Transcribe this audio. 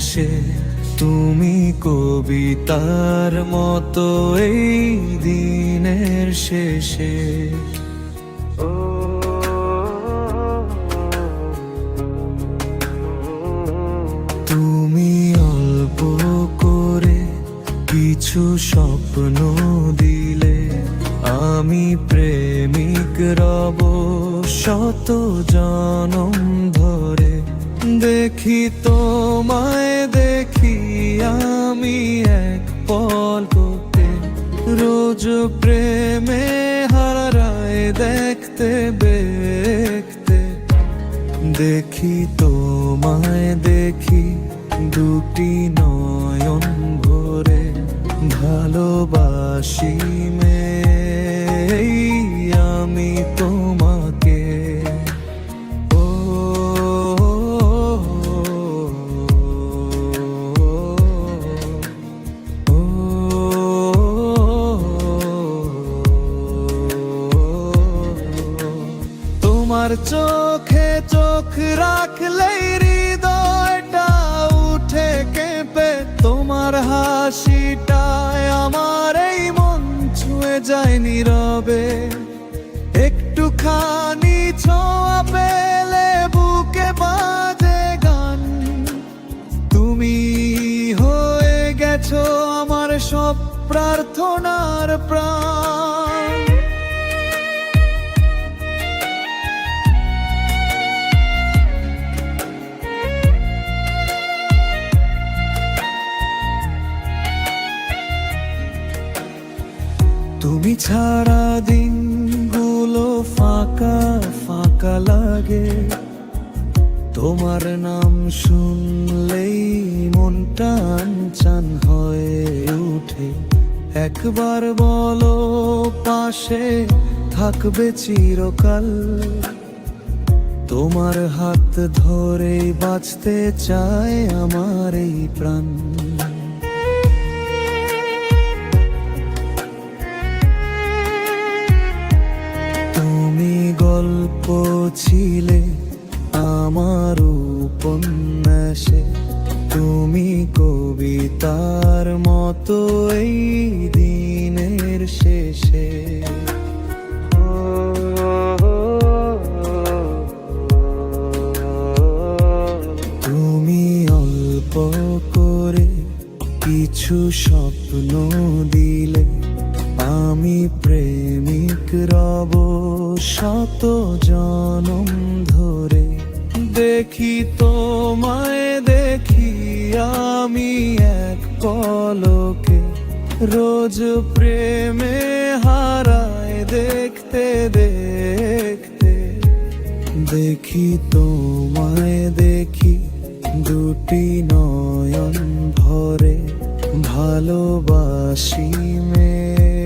আসে তুমি কবিতার মতো এই দিনের শেষে। তুমি অল্প করে কিছু স্বপ্ন দিলে, আমি প্রেমিক রব শত জনম ধরে। দেখি তোমায় দেখি আমি এক পলকে, রোজ প্রেমে হারায় দেখতে দেখতে। দেখি তোমায় দেখি দুটি নয়ন ভরে, ভালোবাসি মেয়ে আমি তোমাকে। ও তোমার চোখে চোখ রাখলেই হৃদয়টা উঠে কেঁপে। তোমার হাসিটায় আমার এই মন ছুঁয়ে যায় নীরবে। একটুখানি ছোঁয়া পেলে বুকে বাজে গান। তুমি হয়ে গেছো আমার সব প্রার্থনার প্রাণ। তুমি ছাড়া দিনগুলো ফাঁকা ফাঁকা লাগে। তোমার নাম শুনলেই মনটা আনচান হয়ে ওঠে। একবার বলো পাশে থাকবে চিরকাল। তোমার হাত ধরে বাঁচতে চায় আমার এই প্রাণ। গল্প ছিলে আমার উপন্যাসে, তুমি কবিতার মতো এই দিনের শেষে। তুমি অল্প করে কিছু স্বপ্ন দিলে, আমি প্রেমিক রব শত জনম ধরে। দেখি তোমায় দেখি আমি এক পলকে, রোজ প্রেমে হারায় দেখতে দেখতে। দেখি তোমায় দেখি দুটি নয়ন ভরে, ভালোবাসি মেয়ে